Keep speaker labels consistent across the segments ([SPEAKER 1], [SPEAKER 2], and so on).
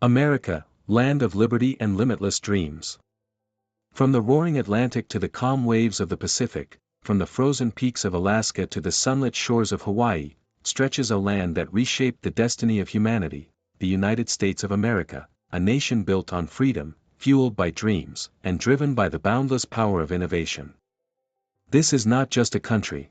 [SPEAKER 1] America, land of liberty and limitless dreams. From the roaring Atlantic to the calm waves of the Pacific, from the frozen peaks of Alaska to the sunlit shores of Hawaii, stretches a land that reshaped the destiny of humanity, the United States of America, a nation built on freedom, fueled by dreams, and driven by the boundless power of innovation. This is not just a country.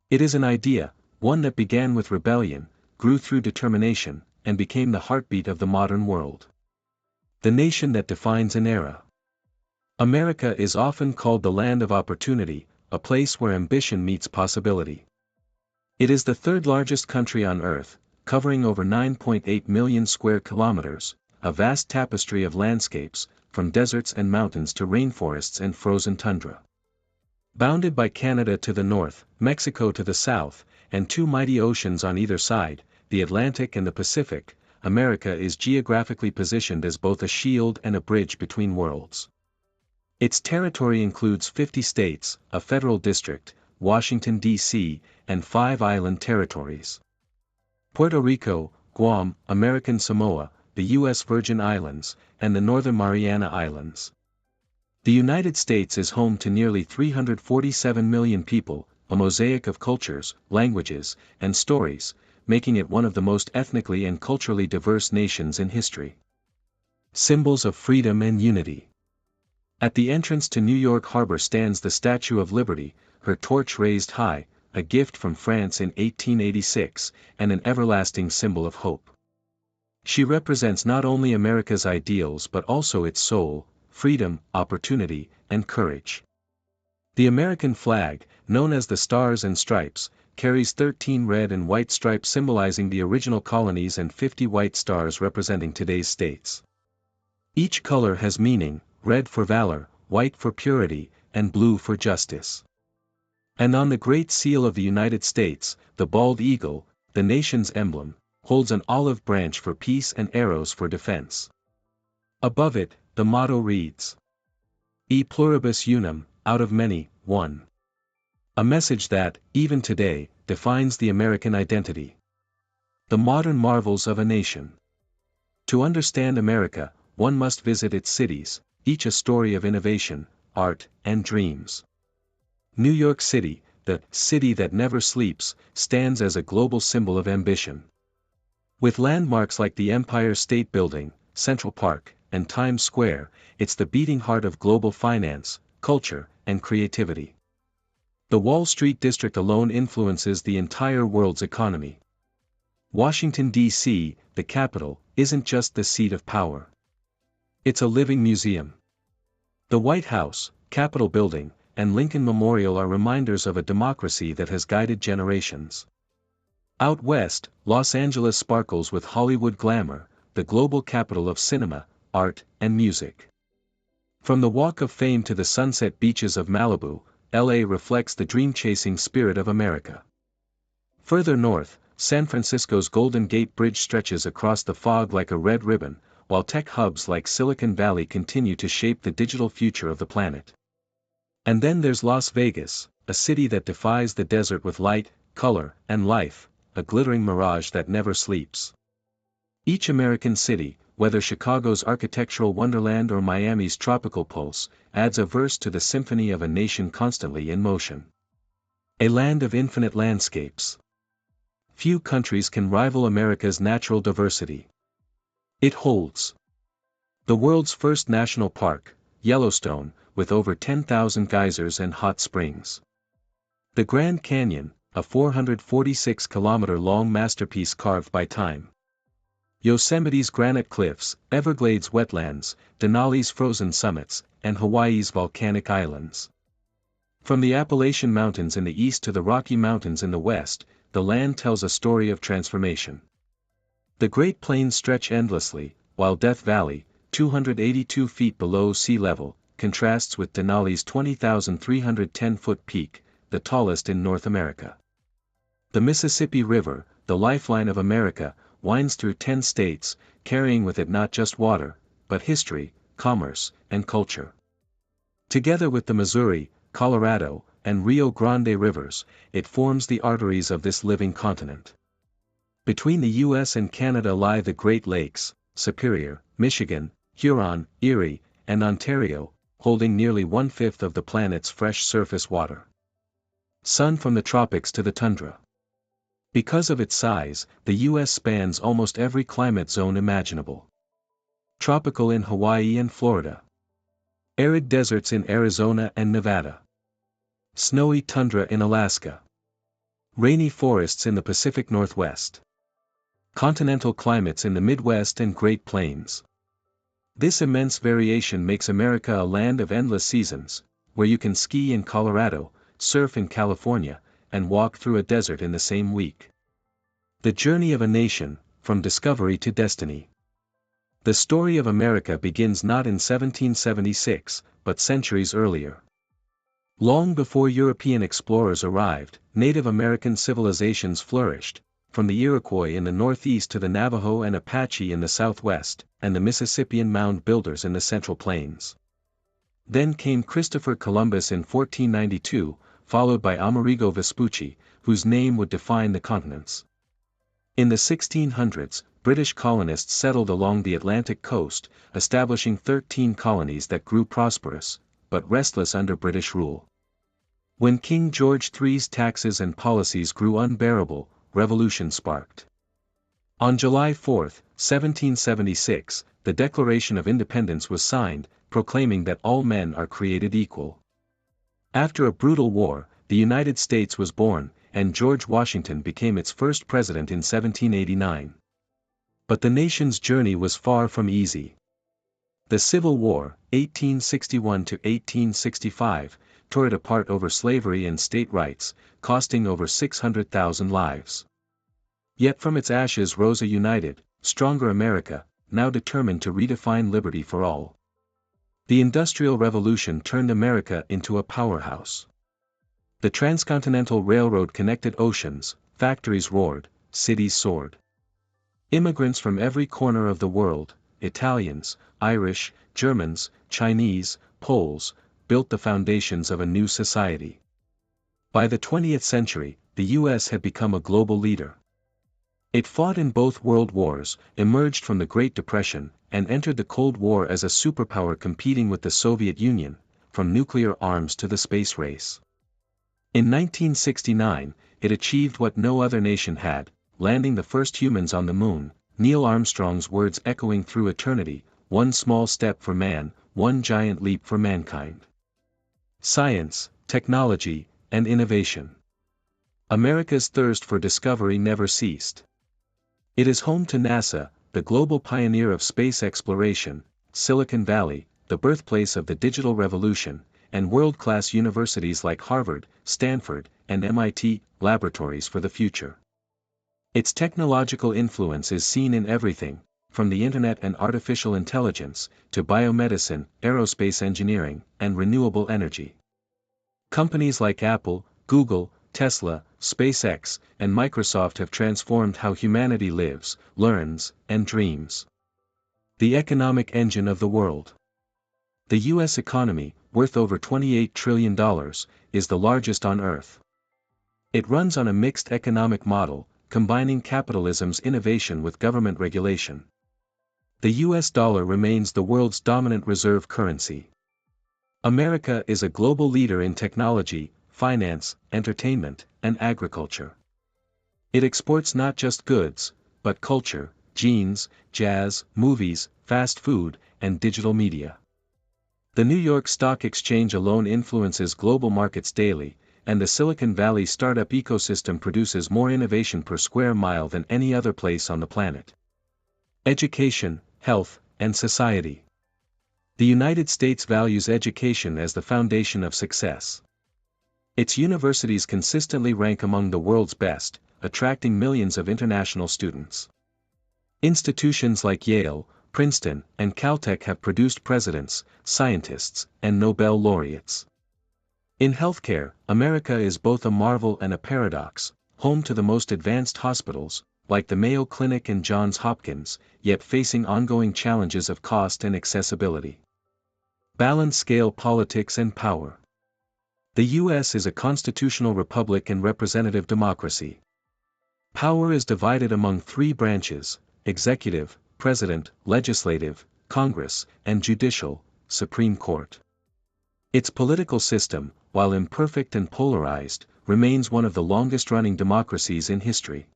[SPEAKER 1] It is an idea, one that began with rebellion, grew through determination, and became the heartbeat of the modern world. The nation that defines an era. America is often called the land of opportunity, a place where ambition meets possibility. It is the third largest country on Earth, covering over 9.8 million square kilometers, a vast tapestry of landscapes, from deserts and mountains to rainforests and frozen tundra. Bounded by Canada to the north, Mexico to the south, and two mighty oceans on either side, the Atlantic and the Pacific, America is geographically positioned as both a shield and a bridge between worlds. Its territory includes 50 states, a federal district, Washington, D.C., and 5 island territories. Puerto Rico, Guam, American Samoa, the U.S. Virgin Islands, and the Northern Mariana Islands. The United States is home to nearly 347 million people, a mosaic of cultures, languages, and stories, making it one of the most ethnically and culturally diverse nations in history. Symbols of freedom and unity. At the entrance to New York Harbor stands the Statue of Liberty, her torch raised high, a gift from France in 1886, and an everlasting symbol of hope. She represents not only America's ideals but also its soul, freedom, opportunity, and courage. The American flag, known as the Stars and Stripes, carries 13 red and white stripes symbolizing the original colonies and 50 white stars representing today's states. Each color has meaning, red for valor, white for purity, and blue for justice. And on the Great Seal of the United States, the bald eagle, the nation's emblem, holds an olive branch for peace and arrows for defense. Above it, the motto reads, E pluribus unum, out of many, one. A message that, even today, defines the American identity. The modern marvels of a nation. To understand America, one must visit its cities, each a story of innovation, art, and dreams. New York City, the city that never sleeps, stands as a global symbol of ambition. With landmarks like the Empire State Building, Central Park, and Times Square, it's the beating heart of global finance, culture, and creativity. The Wall Street District alone influences the entire world's economy. Washington, D.C., the capital, isn't just the seat of power. It's a living museum. The White House, Capitol Building, and Lincoln Memorial are reminders of a democracy that has guided generations. Out west, Los Angeles sparkles with Hollywood glamour, the global capital of cinema, art, and music. From the Walk of Fame to the sunset beaches of Malibu, LA reflects the dream-chasing spirit of America. Further north, San Francisco's Golden Gate Bridge stretches across the fog like a red ribbon, while tech hubs like Silicon Valley continue to shape the digital future of the planet. And then there's Las Vegas, a city that defies the desert with light, color, and life, a glittering mirage that never sleeps. Each American city, whether Chicago's architectural wonderland or Miami's tropical pulse, adds a verse to the symphony of a nation constantly in motion. A land of infinite landscapes. Few countries can rival America's natural diversity. It holds the world's first national park, Yellowstone, with over 10,000 geysers and hot springs. The Grand Canyon, a 446-kilometer-long masterpiece carved by time. Yosemite's granite cliffs, Everglades wetlands, Denali's frozen summits, and Hawaii's volcanic islands. From the Appalachian Mountains in the east to the Rocky Mountains in the west, the land tells a story of transformation. The Great Plains stretch endlessly, while Death Valley, 282 feet below sea level, contrasts with Denali's 20,310-foot peak, the tallest in North America. The Mississippi River, the lifeline of America, winds through 10 states, carrying with it not just water, but history, commerce, and culture. Together with the Missouri, Colorado, and Rio Grande rivers, it forms the arteries of this living continent. Between the U.S. and Canada lie the Great Lakes, Superior, Michigan, Huron, Erie, and Ontario, holding nearly one-fifth of the planet's fresh surface water. Sun from the tropics to the tundra. Because of its size, the U.S. spans almost every climate zone imaginable. Tropical in Hawaii and Florida. Arid deserts in Arizona and Nevada. Snowy tundra in Alaska. Rainy forests in the Pacific Northwest. Continental climates in the Midwest and Great Plains. This immense variation makes America a land of endless seasons, where you can ski in Colorado, surf in California, and walk through a desert in the same week. The journey of a nation, from discovery to destiny. The story of America begins not in 1776, but centuries earlier. Long before European explorers arrived, Native American civilizations flourished, from the Iroquois in the northeast to the Navajo and Apache in the southwest, and the Mississippian mound builders in the Central Plains. Then came Christopher Columbus in 1492, followed by Amerigo Vespucci, whose name would define the continents. In the 1600s, British colonists settled along the Atlantic coast, establishing 13 colonies that grew prosperous, but restless under British rule. When King George III's taxes and policies grew unbearable, revolution sparked. On July 4, 1776, the Declaration of Independence was signed, proclaiming that all men are created equal. After a brutal war, the United States was born, and George Washington became its first president in 1789. But the nation's journey was far from easy. The Civil War, 1861 to 1865, tore it apart over slavery and state rights, costing over 600,000 lives. Yet from its ashes rose a united, stronger America, now determined to redefine liberty for all. The Industrial Revolution turned America into a powerhouse. The transcontinental railroad connected oceans, factories roared, cities soared. Immigrants from every corner of the world, Italians, Irish, Germans, Chinese, Poles, built the foundations of a new society. By the 20th century, the U.S. had become a global leader. It fought in both world wars, emerged from the Great Depression, and entered the Cold War as a superpower competing with the Soviet Union, from nuclear arms to the space race. In 1969, it achieved what no other nation had, landing the first humans on the moon, Neil Armstrong's words echoing through eternity, "One small step for man, one giant leap for mankind." Science, technology, and innovation. America's thirst for discovery never ceased. It is home to NASA, the global pioneer of space exploration, Silicon Valley, the birthplace of the digital revolution, and world-class universities like Harvard, Stanford, and MIT, laboratories for the future. Its technological influence is seen in everything, from the internet and artificial intelligence, to biomedicine, aerospace engineering, and renewable energy. Companies like Apple, Google, Tesla, SpaceX, and Microsoft have transformed how humanity lives, learns, and dreams. The economic engine of the world. The U.S. economy, worth over $28 trillion, is the largest on Earth. It runs on a mixed economic model, combining capitalism's innovation with government regulation. The U.S. dollar remains the world's dominant reserve currency. America is a global leader in technology, finance, entertainment, and agriculture. It exports not just goods, but culture, jeans, jazz, movies, fast food, and digital media. The New York Stock Exchange alone influences global markets daily, and the Silicon Valley startup ecosystem produces more innovation per square mile than any other place on the planet. Education, health, and society. The United States values education as the foundation of success. Its universities consistently rank among the world's best, attracting millions of international students. Institutions like Yale, Princeton, and Caltech have produced presidents, scientists, and Nobel laureates. In healthcare, America is both a marvel and a paradox, home to the most advanced hospitals, like the Mayo Clinic and Johns Hopkins, yet facing ongoing challenges of cost and accessibility. Balanced scale politics and power. The U.S. is a constitutional republic and representative democracy. Power is divided among three branches: executive, President, Legislative, Congress, and Judicial, Supreme Court. Its political system, while imperfect and polarized, remains one of the longest-running democracies in history.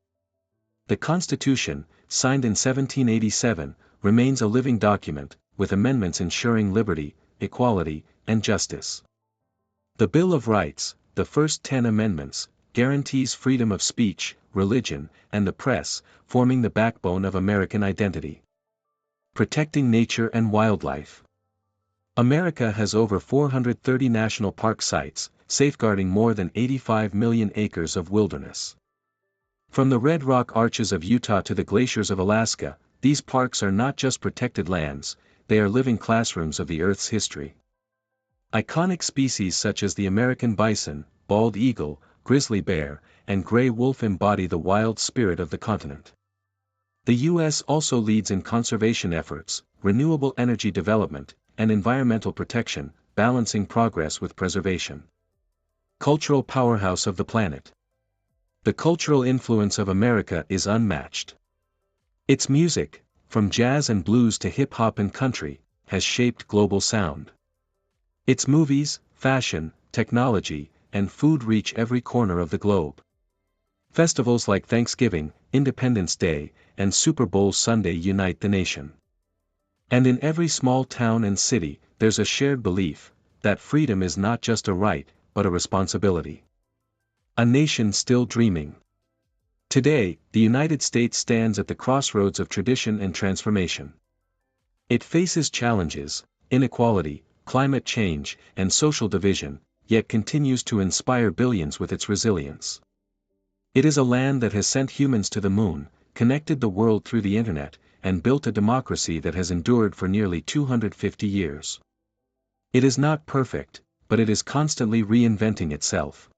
[SPEAKER 1] The Constitution, signed in 1787, remains a living document, with amendments ensuring liberty, equality, and justice. The Bill of Rights, the first 10 amendments, guarantees freedom of speech, religion, and the press, forming the backbone of American identity. Protecting nature and wildlife. America has over 430 national park sites, safeguarding more than 85 million acres of wilderness. From the red rock arches of Utah to the glaciers of Alaska, these parks are not just protected lands, they are living classrooms of the Earth's history. Iconic species such as the American bison, bald eagle, grizzly bear, and gray wolf embody the wild spirit of the continent. The U.S. also leads in conservation efforts, renewable energy development, and environmental protection, balancing progress with preservation. Cultural powerhouse of the planet. The cultural influence of America is unmatched. Its music, from jazz and blues to hip-hop and country, has shaped global sound. Its movies, fashion, technology, and food reach every corner of the globe. Festivals like Thanksgiving, Independence Day, and Super Bowl Sunday unite the nation. And in every small town and city, there's a shared belief that freedom is not just a right, but a responsibility. A nation still dreaming. Today, the United States stands at the crossroads of tradition and transformation. It faces challenges, inequality, climate change, and social division, yet continues to inspire billions with its resilience. It is a land that has sent humans to the moon, connected the world through the internet, and built a democracy that has endured for nearly 250 years. It is not perfect, but it is constantly reinventing itself.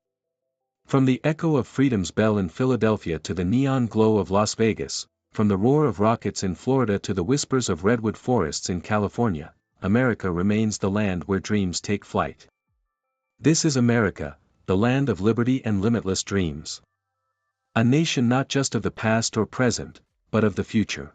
[SPEAKER 1] From the echo of freedom's bell in Philadelphia to the neon glow of Las Vegas, from the roar of rockets in Florida to the whispers of redwood forests in California, America remains the land where dreams take flight. This is America, the land of liberty and limitless dreams. A nation not just of the past or present, but of the future.